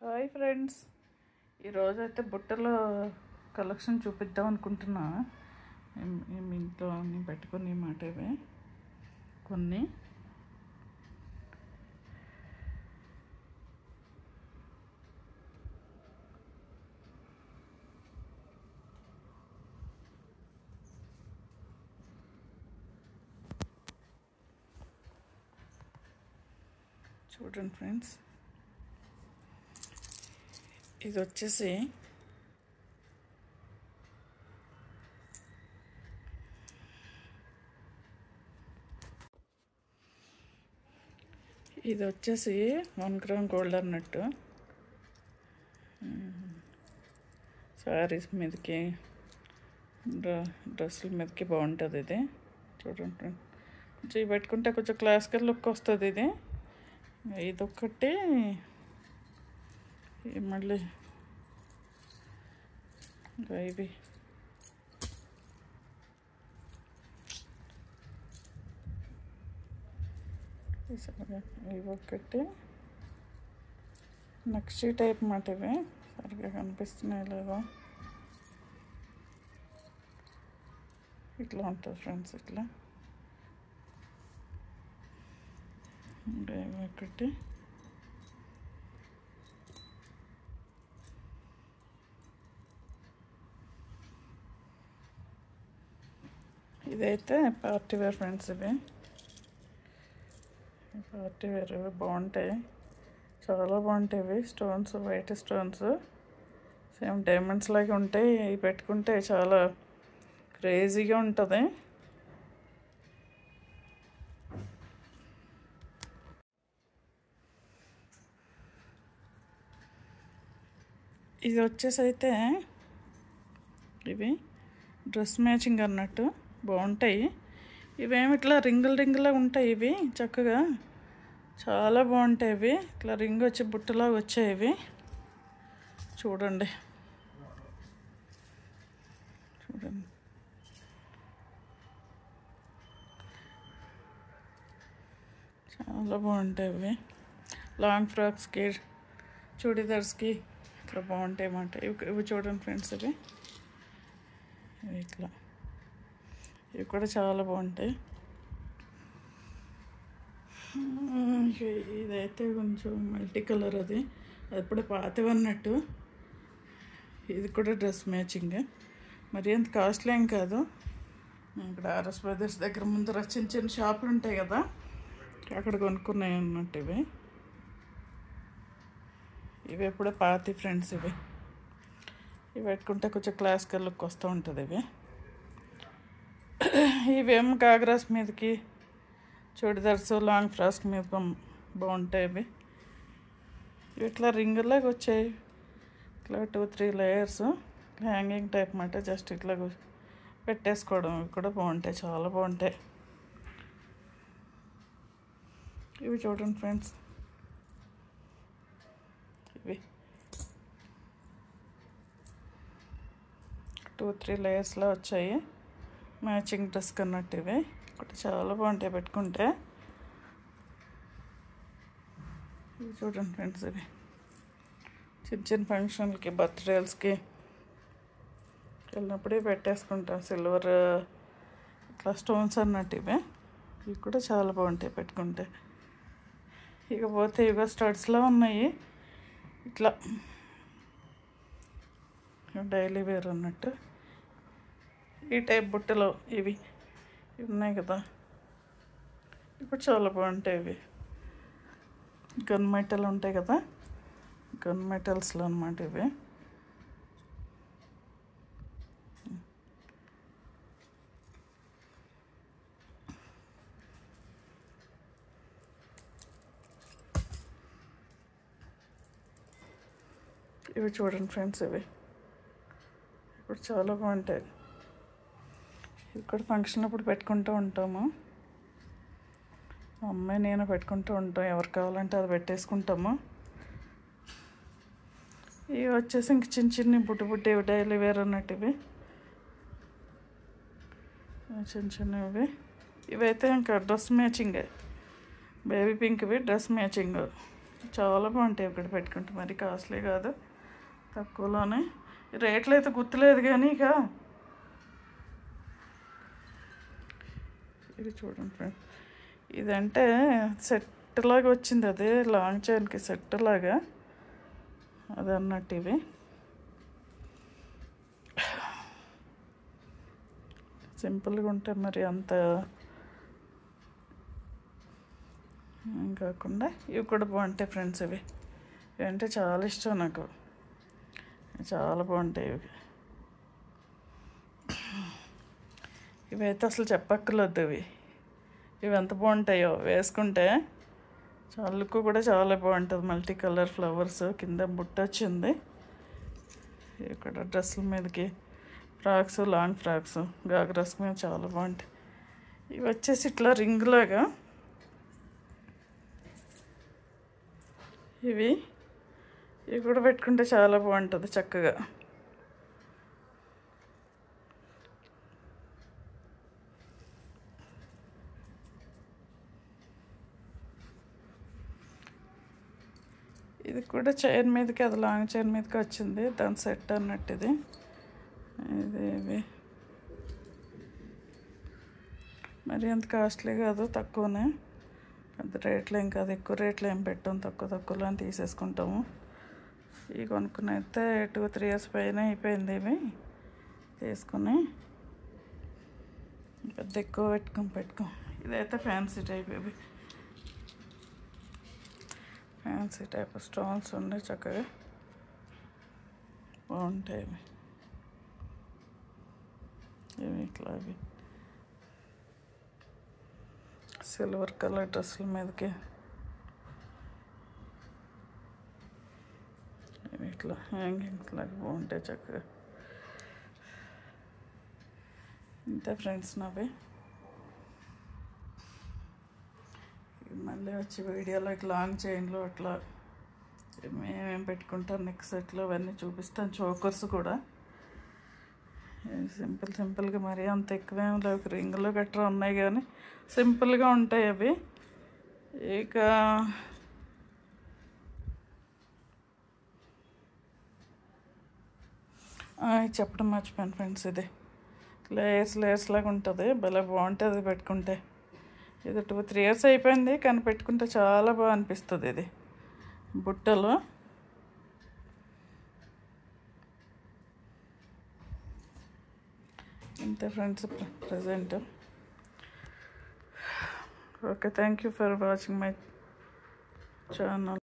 Hi friends, ఈరోజైతే బుట్టల collection చూపిద్దాం అనుకుంటున్నా. మీ ఇంట్లో అన్నీ పెట్టుకుని మాట ఇవే కొన్ని. చూడండి ఫ్రెండ్స్, ఇది వచ్చేసి ఇది వచ్చేసి 1 గ్రామ్ గోల్డ్ అన్నట్టు. శారీస్ మీదకి డ్రెస్సుల మీదకి బాగుంటుంది ఇది. చూడండి, కొంచెం ఇవి పెట్టుకుంటే కొంచెం క్లాసికల్ లుక్ వస్తుంది ఇది. ఇదొక్కటి మళ్ళీ ఇవి ఒకటి నక్షి టైప్ మాట. ఇవి సరిగ్గా కనిపిస్తున్నాయి లేదో. ఇట్లా ఉంటుంది ఫ్రెండ్స్, ఇట్లా ఒకటి. ఇదైతే పార్టీ వేర్ ఫ్రెండ్స్. ఇవి పార్టీ వేర్ బాగుంటాయి, చాలా బాగుంటాయి. Stones, white stones same diamonds లాగా ఉంటాయి. ఇవి పెట్టుకుంటే చాలా క్రేజీగా ఉంటుంది. ఇది వచ్చేసి అయితే ఇవి డ్రెస్ మ్యాచింగ్ అన్నట్టు బాగుంటాయి. ఇవేమి ఇట్లా రింగులా ఉంటాయి. ఇవి చక్కగా చాలా బాగుంటాయి. ఇవి ఇట్లా రింగ్ వచ్చి బుట్టలాగా వచ్చాయి. ఇవి చూడండి, చాలా బాగుంటాయి. ఇవి లాంగ్ ఫ్రాక్స్కి, చూడీదార్స్కి ఇట్లా బాగుంటాయి అన్నమాట. ఇవి చూడండి ఫ్రెండ్స్, ఇవి ఇట్లా ఇవి కూడా చాలా బాగుంటాయి. ఇదైతే కొంచెం మల్టీ కలర్, అది అప్పుడే పాతవి అన్నట్టు. ఇది కూడా డ్రెస్ మ్యాచింగ్, మరి అంత కాస్ట్లీ ఏం కాదు. ఇక్కడ ఆర్ఎస్ బ్రదర్స్ దగ్గర ముందర చిన్న చిన్న షాపులు ఉంటాయి కదా, అక్కడ కొనుక్కున్నాయి అన్నట్టు. ఇవి ఎప్పుడో పాతి ఫ్రెండ్స్. ఇవి పెట్టుకుంటే కొంచెం క్లాసికల్ లుక్ వస్తూ ఉంటుంది. ఇవేమో గాగ్రాస్ మీదకి, చూడిదార్స్, లాంగ్ ఫ్రాక్స్ మీద బాగుంటాయి. ఇవి ఇట్లా రింగులాగా వచ్చాయి. ఇట్లా 2-3 లేయర్స్ హ్యాంగింగ్ టైప్ మాట. జస్ట్ ఇట్లా పెట్టేసుకోవడం. ఇవి కూడా బాగుంటాయి, చాలా బాగుంటాయి. ఇవి చూడండి ఫ్రెండ్స్, ఇవి 2-3 లేయర్స్లో వచ్చాయి, మ్యాచింగ్ డ్రెస్ కన్నట్టు. ఇవి ఒకటి చాలా బాగుంటాయి పెట్టుకుంటే. ఇవి చూడండి ఫ్రెండ్స్, ఇవి చిన్న చిన్న ఫంక్షన్లకి, బర్త్డేస్కి వెళ్ళినప్పుడే పెట్టేసుకుంటాం. సిల్వర్ ఇట్లా స్టోన్స్ అన్నట్టు. ఇవి కూడా చాలా బాగుంటాయి పెట్టుకుంటే. ఇకపోతే ఇవి స్టడ్స్లో ఉన్నాయి. ఇట్లా డైలీ వేర్ అన్నట్టు. ఈ టైప్ బుట్టలో ఇవి ఉన్నాయి కదా, ఇప్పుడు చాలా బాగుంటాయి. ఇవి గన్ మెటల్ ఉంటాయి కదా, గన్ మెటల్స్లో అన్నమాట. ఇవి చూడండి ఫ్రెండ్స్, ఇవి ఇప్పుడు చాలా బాగుంటాయి. ఇక్కడ ఫంక్షన్ అప్పుడు పెట్టుకుంటూ ఉంటాము. అమ్మాయి నేను పెట్టుకుంటూ ఉంటాం. ఎవరు కావాలంటే అది పెట్టేసుకుంటాము. ఇవి వచ్చేసి ఇంక చిన్న చిన్న బుట్టి డైలీ వేర్ అన్నట్టు. ఇవి చిన్న చిన్నవి. ఇవైతే ఇంకా డ్రెస్ మ్యాచింగ్, బేబీ పింక్వి డ్రెస్ మ్యాచింగ్. చాలా బాగుంటాయి ఇక్కడ పెట్టుకుంటే, మరి కాస్ట్లీ కాదు, తక్కువలోనే. రేట్లు అయితే గుర్తులేదు కానీ ఇక ఇది చూడండి ఫ్రెండ్స్, ఇదంటే సెట్ లాగా వచ్చింది, అదే లాంగ్ చైన్కి సెట్ లాగా అది అన్నట్టు. ఇవి సింపుల్గా ఉంటాయి, మరి అంత కాకుండా ఇవి కూడా బాగుంటాయి ఫ్రెండ్స్. ఇవి అంటే చాలా ఇష్టం నాకు, చాలా బాగుంటాయి ఇవి. ఇవైతే అసలు చెప్పక్కర్లేదు, ఇవి ఎంత బాగుంటాయో వేసుకుంటే. చాలా లుక్ కూడా చాలా బాగుంటుంది, మల్టీ కలర్ ఫ్లవర్స్, కింద బుట్ట వచ్చింది. ఇక్కడ డ్రెస్సుల మీదకి ఫ్రాక్స్, లాంగ్ ఫ్రాక్స్, గాగ్రాస్ మీద చాలా బాగుంటాయి. ఇవి వచ్చేసి ఇట్లా రింగ్ లాగా, ఇవి కూడా పెట్టుకుంటే చాలా బాగుంటుంది చక్కగా. ఇది కూడా చైన్ మీదకి, అది లాంగ్ చైన్ మీదకి వచ్చింది, దాని సెట్ అన్నట్టు ఇది. ఇవి మరి అంత కాస్ట్లీ కాదు, తక్కువనే, పెద్ద రేట్లు ఏం కాదు, ఎక్కువ రేట్లు ఏం పెట్టాం, తక్కువలో అని తీసేసుకుంటాము. ఇవి కొనుక్కుని అయితే 2-3 years పైన అయిపోయింది ఇవి తీసుకుని, పెద్ద ఎక్కువ పెట్టుకోం. ఇదైతే ఫ్యాన్సీ టైప్, ఇవి ఫ్యాన్సీ టైప్ స్టోన్స్ ఉన్నాయి, చక్కగా బాగుంటాయి ఇవి. ఇట్లా ఇవి సిల్వర్ కలర్ డ్రెస్సుల మీదకి ఇట్లా హ్యాంగింగ్స్ లాగా బాగుంటాయి చక్కగా. ఇంతే ఫ్రెండ్స్ నావి. మళ్ళీ వచ్చి వీడియోలో ఇట్లా లాంగ్ చైన్లో అట్లా మేమేం పెట్టుకుంటాం నెక్ సెట్లో అవన్నీ చూపిస్తాను. చోకర్స్ కూడా సింపుల్గా మరీ అంత ఎక్కువేం లేవు, రింగులు గట్రా ఉన్నాయి కానీ సింపుల్గా ఉంటాయి అవి. ఇక చెప్పడం మర్చిపోయాను ఫ్రెండ్స్, ఇది లేయర్స్ లాగా ఉంటుంది, భలే బాగుంటుంది పెట్టుకుంటే. ఇది 2-3 years అయిపోయింది కానీ పెట్టుకుంటే చాలా బాగా అనిపిస్తుంది. ఇది బుట్టలు ఇంతే friends present. Okay, thank you for watching my channel.